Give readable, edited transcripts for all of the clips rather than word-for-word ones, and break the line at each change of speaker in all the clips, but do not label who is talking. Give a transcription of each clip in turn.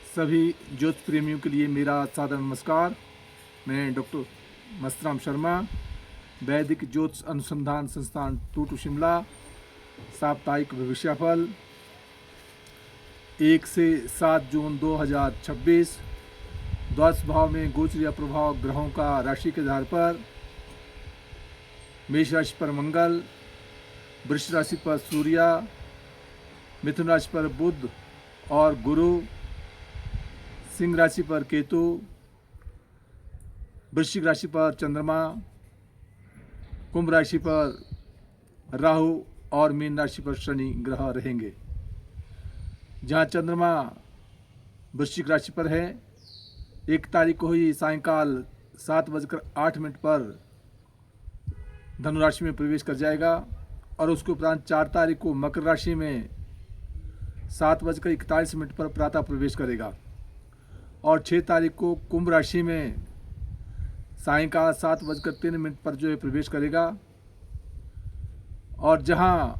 सभी ज्योतिष प्रेमियों के लिए मेरा सादर नमस्कार। मैं डॉक्टर मस्तराम शर्मा, वैदिक ज्योतिष अनुसंधान संस्थान टूटू शिमला। साप्ताहिक भविष्यफल 1 से 7 जून 2026। द्वादश भाव में गोचरीय प्रभाव ग्रहों का राशि के आधार पर। मेष राशि पर मंगल, वृष राशि पर सूर्य, मिथुन राशि पर बुध और गुरु, सिंह राशि पर केतु, वृश्चिक राशि पर चंद्रमा, कुंभ राशि पर राहु और मीन राशि पर शनि ग्रह रहेंगे। जहां चंद्रमा वृश्चिक राशि पर है, 1 तारीख को ही सायंकाल 7:08 पर धनु राशि में प्रवेश कर जाएगा और उसके उपरांत 4 तारीख को मकर राशि में 7:41 पर प्रातः प्रवेश करेगा और 6 तारीख को कुंभ राशि में सायंकाल 7:03 पर जो है प्रवेश करेगा। और जहां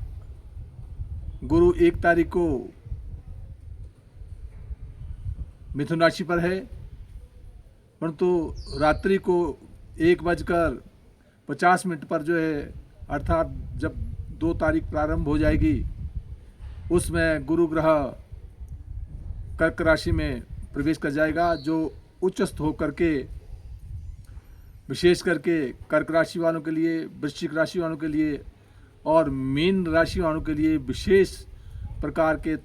गुरु 1 तारीख को मिथुन राशि पर है, परंतु रात्रि को 1:50 पर जो है, अर्थात जब 2 तारीख प्रारंभ हो जाएगी, उसमें गुरु ग्रह कर्क राशि में प्रवेश कर जाएगा, जो उच्चस्थ होकर के विशेष करके कर्क राशि वालों के लिए, वृश्चिक राशि वालों के लिए और मीन राशि वालों के लिए विशेष प्रकार के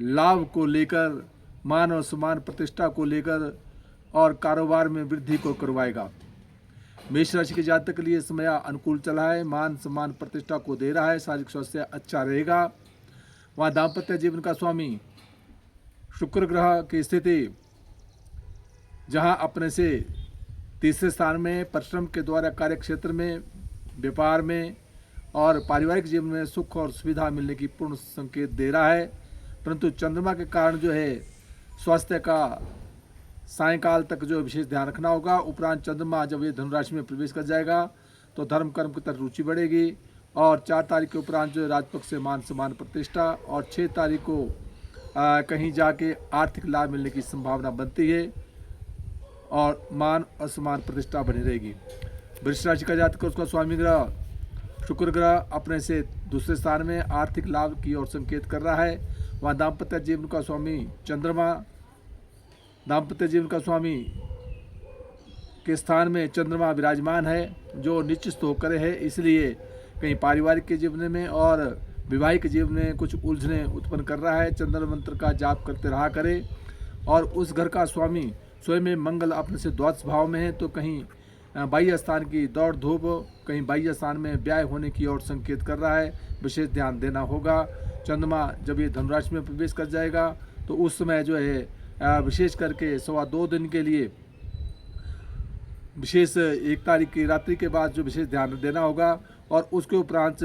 लाभ को लेकर, मान और सम्मान प्रतिष्ठा को लेकर और कारोबार में वृद्धि को करवाएगा। मेष राशि के जातक के लिए समय अनुकूल चला है, मान सम्मान प्रतिष्ठा को दे रहा है, शारीरिक स्वास्थ्य अच्छा रहेगा। वहाँ दाम्पत्य जीवन का स्वामी शुक्र ग्रह की स्थिति जहां अपने से तीसरे स्थान में परिश्रम के द्वारा कार्य क्षेत्र में, व्यापार में और पारिवारिक जीवन में सुख और सुविधा मिलने की पूर्ण संकेत दे रहा है, परंतु चंद्रमा के कारण जो है स्वास्थ्य का सायंकाल तक जो विशेष ध्यान रखना होगा। उपरांत चंद्रमा जब ये धनुराशि में प्रवेश कर जाएगा तो धर्म कर्म की तरफ रुचि बढ़ेगी और 4 तारीख के उपरांत जो राजपक्ष से मान सम्मान प्रतिष्ठा और 6 तारीख को कहीं जाके आर्थिक लाभ मिलने की संभावना बनती है और मान और सम्मान प्रतिष्ठा बनी रहेगी। वृष राशि का जातक, उसका स्वामी ग्रह शुक्र ग्रह अपने से दूसरे स्थान में आर्थिक लाभ की ओर संकेत कर रहा है। वहाँ दाम्पत्य जीवन का स्वामी चंद्रमा, दाम्पत्य जीवन का स्वामी के स्थान में चंद्रमा विराजमान है, जो निश्चित होकर है, इसलिए कहीं पारिवारिक के जीवन में और वैवाहिक जीवन में कुछ उलझने उत्पन्न कर रहा है। चंद्र मंत्र का जाप करते रहा करे और उस घर का स्वामी स्वयं में मंगल अपने से द्वादश भाव में है, तो कहीं बाह्य स्थान की दौड़ धूप, कहीं बाह्य स्थान में व्यय होने की ओर संकेत कर रहा है, विशेष ध्यान देना होगा। चंद्रमा जब ये धनुराशि में प्रवेश कर जाएगा तो उस समय जो है विशेष करके 2.25 दिन के लिए विशेष 1 तारीख की रात्रि के बाद जो विशेष ध्यान देना होगा और उसके उपरांत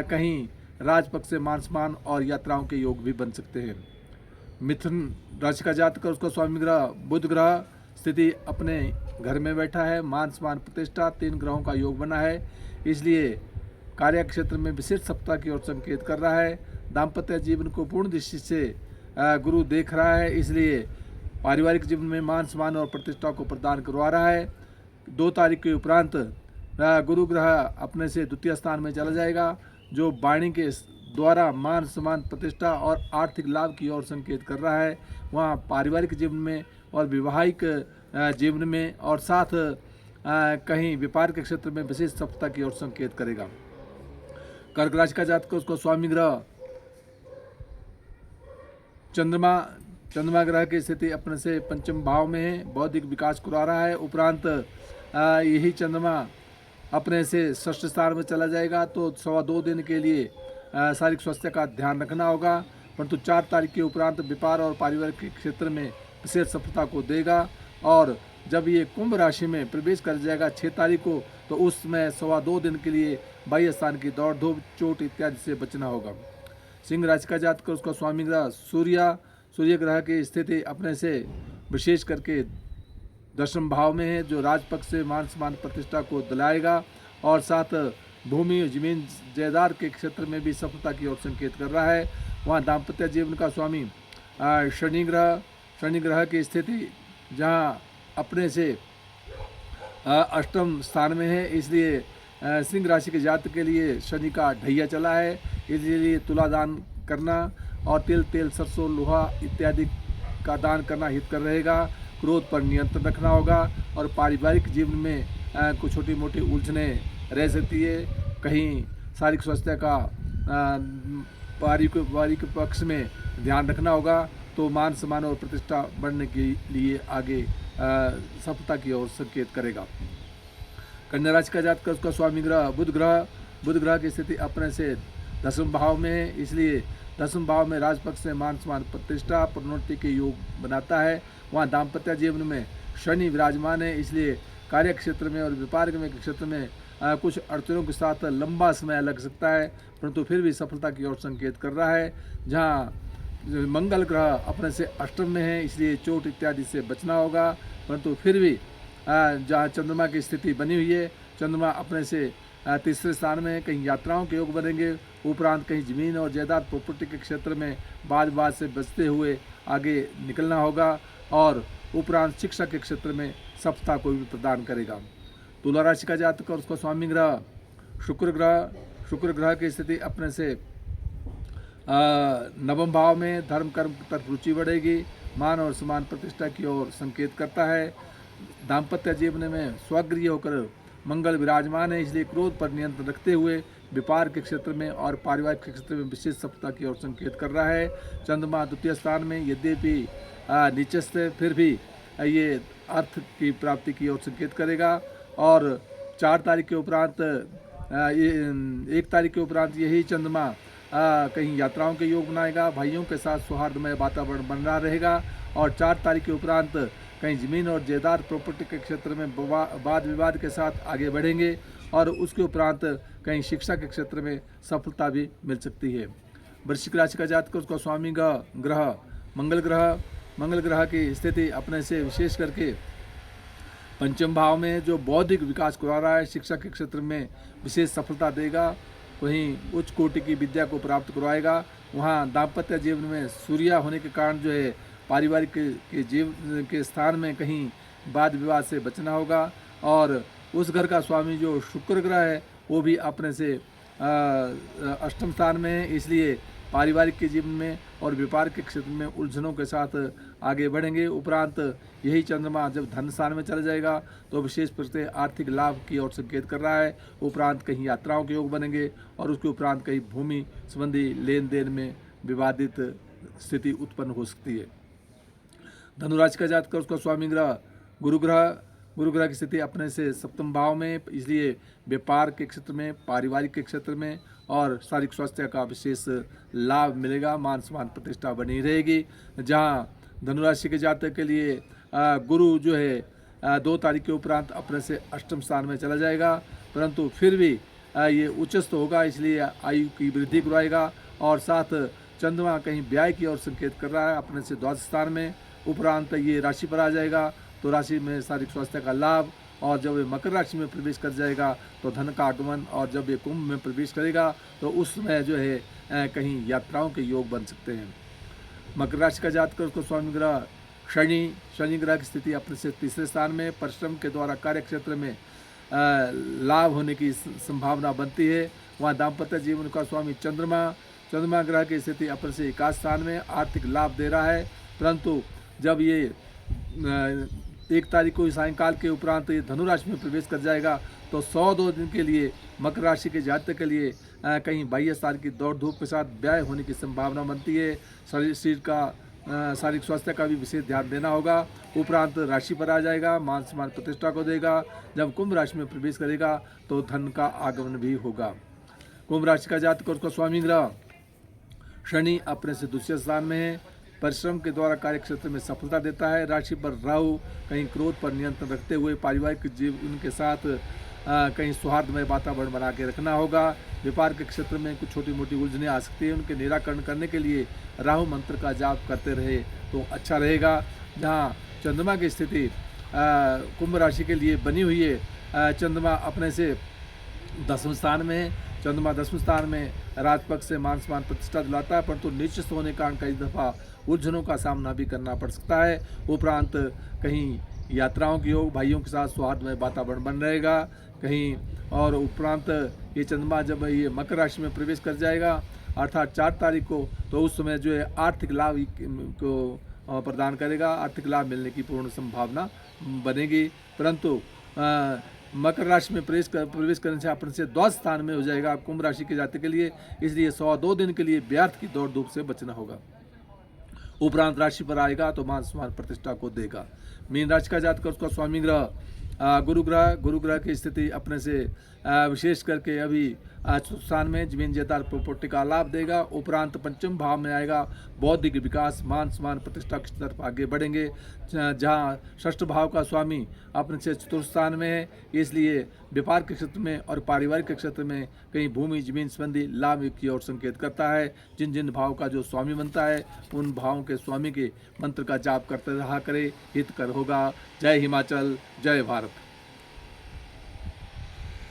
कहीं राजपक्ष से मान सम्मान और यात्राओं के योग भी बन सकते हैं। मिथुन राशि का जातक, उसका स्वामी ग्रह बुध ग्रह स्थिति अपने घर में बैठा है, मान सम्मान प्रतिष्ठा 3 ग्रहों का योग बना है, इसलिए कार्य क्षेत्र में विशेष सप्ताह की ओर संकेत कर रहा है। दाम्पत्य जीवन को पूर्ण दृष्टि से गुरु देख रहा है, इसलिए पारिवारिक जीवन में मान सम्मान और प्रतिष्ठा को प्रदान करवा रहा है। 2 तारीख के उपरांत गुरु ग्रह अपने से द्वितीय स्थान में चला जाएगा, जो वाणी के द्वारा मान सम्मान प्रतिष्ठा और आर्थिक लाभ की ओर संकेत कर रहा है। वहाँ पारिवारिक जीवन में और वैवाहिक जीवन में और साथ कहीं व्यापार के क्षेत्र में विशेष सफलता की ओर संकेत करेगा। कर्क राशि का जातक, उसको स्वामी ग्रह चंद्रमा ग्रह की स्थिति अपने से पंचम भाव में है, बौद्धिक विकास करा रहा है। उपरांत यही चंद्रमा अपने से षष्ठ स्थान में चला जाएगा, तो 2.25 दिन के लिए शारीरिक स्वास्थ्य का ध्यान रखना होगा, परंतु 4 तारीख के उपरांत व्यापार और पारिवारिक क्षेत्र में विशेष सफलता को देगा। और जब ये कुंभ राशि में प्रवेश कर जाएगा 6 तारीख को, तो उसमें 2.25 दिन के लिए बाह्य स्थान की दौड़ धूप, चोट इत्यादि से बचना होगा। सिंह राशि का जातक, उसका स्वामी ग्रह सूर्य ग्रह की स्थिति अपने से विशेष करके दशम भाव में है, जो राजपक्ष से मान सम्मान प्रतिष्ठा को दिलाएगा और साथ भूमि जमीन जायदाद के क्षेत्र में भी सफलता की ओर संकेत कर रहा है। वहाँ दाम्पत्य जीवन का स्वामी शनि ग्रह की स्थिति जहाँ अपने से अष्टम स्थान में है, इसलिए सिंह राशि के जातक के लिए शनि का ढैया चला है, इसलिए तुला दान करना और तेल सरसों लोहा इत्यादि का दान करना हितकर रहेगा। क्रोध पर नियंत्रण रखना होगा और पारिवारिक जीवन में कुछ छोटी मोटी उलझने रह सकती है। कहीं शारीरिक स्वास्थ्य का पारिवारिक पक्ष में ध्यान रखना होगा, तो मान सम्मान और प्रतिष्ठा बढ़ने के लिए आगे सफलता की ओर संकेत करेगा। कन्या राशि का जातक, उसका स्वामी ग्रह बुध ग्रह की स्थिति अपने से 10वें भाव में है, इसलिए 10वें भाव में राजपक्ष में मान सम्मान प्रतिष्ठा प्रोन्नति के योग बनाता है। वहाँ दाम्पत्य जीवन में शनि विराजमान है, इसलिए कार्य क्षेत्र में और व्यापार के क्षेत्र में कुछ अड़चनों के साथ लंबा समय लग सकता है, परंतु फिर भी सफलता की ओर संकेत कर रहा है। जहाँ मंगल ग्रह अपने से अष्टम में है, इसलिए चोट इत्यादि से बचना होगा, परंतु फिर भी जहाँ चंद्रमा की स्थिति बनी हुई है, चंद्रमा अपने से तीसरे स्थान में, कहीं यात्राओं के योग बनेंगे। उपरांत कहीं जमीन और जायदाद प्रॉपर्टी के क्षेत्र में वाद विवाद से बचते हुए आगे निकलना होगा और उपरांत शिक्षा के क्षेत्र में सफलता को भी प्रदान करेगा। तुला राशि का जातक और उसका स्वामी ग्रह शुक्र ग्रह की स्थिति अपने से 9वें भाव में, धर्म कर्म की तरफ रुचि बढ़ेगी, मान और सम्मान प्रतिष्ठा की ओर संकेत करता है। दाम्पत्य जीवन में स्वगृह होकर मंगल विराजमान है, इसलिए क्रोध पर नियंत्रण रखते हुए व्यापार के क्षेत्र में और पारिवारिक के क्षेत्र में विशेष सफलता की ओर संकेत कर रहा है। चंद्रमा द्वितीय स्थान में यद्यपि नीचस्थ, फिर भी ये अर्थ की प्राप्ति की ओर संकेत करेगा और 4 तारीख के उपरांत 1 तारीख के उपरांत यही चंद्रमा कहीं यात्राओं के योग बनाएगा, भाइयों के साथ सौहार्दमय वातावरण बन रहा रहेगा और 4 तारीख के उपरांत कहीं ज़मीन और जायदाद प्रॉपर्टी के क्षेत्र में वाद विवाद के साथ आगे बढ़ेंगे और उसके उपरांत कहीं शिक्षा के क्षेत्र में सफलता भी मिल सकती है। वृश्चिक राशि का जातक, उसका स्वामी ग्रह मंगल ग्रह की स्थिति अपने से विशेष करके 5वें भाव में, जो बौद्धिक विकास करा रहा है, शिक्षा के क्षेत्र में विशेष सफलता देगा, वहीं उच्च कोटि की विद्या को प्राप्त करवाएगा। वहाँ दाम्पत्य जीवन में सूर्य होने के कारण जो है पारिवारिक के जीवन के स्थान में कहीं वाद विवाद से बचना होगा और उस घर का स्वामी जो शुक्र ग्रह है वो भी अपने से अष्टम स्थान में है, इसलिए पारिवारिक के जीवन में और व्यापार के क्षेत्र में उलझनों के साथ आगे बढ़ेंगे। उपरांत यही चंद्रमा जब धन स्थान में चला जाएगा तो विशेष प्रत्यय आर्थिक लाभ की ओर संकेत कर रहा है। उपरांत कहीं यात्राओं के योग बनेंगे और उसके उपरांत कहीं भूमि संबंधी लेन देन में विवादित स्थिति उत्पन्न हो सकती है। धनुराशि का जातक, उसका स्वामी ग्रह गुरु ग्रह की स्थिति अपने से 7वें भाव में, इसलिए व्यापार के क्षेत्र में, पारिवारिक के क्षेत्र में और शारीरिक स्वास्थ्य का विशेष लाभ मिलेगा, मान सम्मान प्रतिष्ठा बनी रहेगी। जहां धनुराशि के जातक के लिए गुरु जो है 2 तारीख के उपरांत अपने से अष्टम स्थान में चला जाएगा, परंतु फिर भी ये उच्चस्थ होगा, इसलिए आयु की वृद्धि कराएगा और साथ चंद्रमा कहीं व्यय की ओर संकेत कर रहा है अपने से द्वादश स्थान में। उपरांत ये राशि पर आ जाएगा तो राशि में शारीरिक स्वास्थ्य का लाभ, और जब ये मकर राशि में प्रवेश कर जाएगा तो धन का आगमन, और जब ये कुंभ में प्रवेश करेगा तो उस समय जो है कहीं यात्राओं के योग बन सकते हैं। मकर राशि का जातक, उसको स्वामी ग्रह शनि ग्रह की स्थिति अपने से तीसरे स्थान में, परिश्रम के द्वारा कार्य क्षेत्र में लाभ होने की संभावना बनती है। वहाँ दाम्पत्य जीवन का स्वामी चंद्रमा ग्रह की स्थिति अपने से एकादश स्थान में आर्थिक लाभ दे रहा है, परंतु जब ये 1 तारीख को सायंकाल के उपरांत ये धनु राशि में प्रवेश कर जाएगा तो 102 दिन के लिए मकर राशि के जातक के लिए कहीं बाह्य स्थान की दौड़ धूप के साथ व्यय होने की संभावना बनती है। शरीर का शारीरिक स्वास्थ्य का भी विशेष ध्यान देना होगा। उपरांत राशि पर आ जाएगा, मान सम्मान प्रतिष्ठा को देगा। जब कुंभ राशि में प्रवेश करेगा तो धन का आगमन भी होगा। कुंभ राशि का जातक और उसका स्वामी ग्रह शनि अपने से दूसरे स्थान में है, परिश्रम के द्वारा कार्य क्षेत्र में सफलता देता है। राशि पर राहु कहीं क्रोध पर नियंत्रण रखते हुए पारिवारिक जीवन के साथ कहीं सौहार्दमय वातावरण बना के रखना होगा। व्यापार के क्षेत्र में कुछ छोटी मोटी उलझनें आ सकती हैं, उनके निराकरण करने के लिए राहु मंत्र का जाप करते रहे तो अच्छा रहेगा। जहाँ चंद्रमा की स्थिति कुंभ राशि के लिए बनी हुई है, चंद्रमा अपने से 10वें स्थान में है। चंद्रमा 10वें स्थान में राजपक्ष से मान सम्मान प्रतिष्ठा दिलाता है, परंतु नीच होने के कारण कई दफ़ा उलझनों का सामना भी करना पड़ सकता है। उपरांत कहीं यात्राओं के योग, भाइयों के साथ सौहार्दमय वातावरण बन रहेगा कहीं, और उपरांत ये चंद्रमा जब ये मकर राशि में प्रवेश कर जाएगा अर्थात 4 तारीख को, तो उस समय जो है आर्थिक लाभ को प्रदान करेगा, आर्थिक लाभ मिलने की पूर्ण संभावना बनेगी। परंतु मकर राशि में प्रवेश करने से अपन से द्वादश स्थान में हो जाएगा कुंभ राशि के जातक के लिए, इसलिए 102 दिन के लिए व्यर्थ की दौड़ धूप से बचना होगा। उपरांत राशि पर आएगा तो मान सम्मान प्रतिष्ठा को देगा। मीन राशि का जातक, उसका स्वामी ग्रह गुरु ग्रह की स्थिति अपने से विशेष करके अभी स्थान में जमीन जायदाद प्रॉपर्टी का लाभ देगा। उपरांत पंचम भाव में आएगा, बौद्धिक विकास, मान सम्मान प्रतिष्ठा की तरफ आगे बढ़ेंगे। जहां षष्ठ भाव का स्वामी अपने से चतुर्थ स्थान में है, इसलिए व्यापार के क्षेत्र में और पारिवारिक के क्षेत्र में कहीं भूमि जमीन संबंधी लाभ की ओर संकेत करता है। जिन जिन भाव का जो स्वामी बनता है उन भावों के स्वामी के मंत्र का जाप करते रहा करे, हितकर होगा। जय हिमाचल, जय भारत।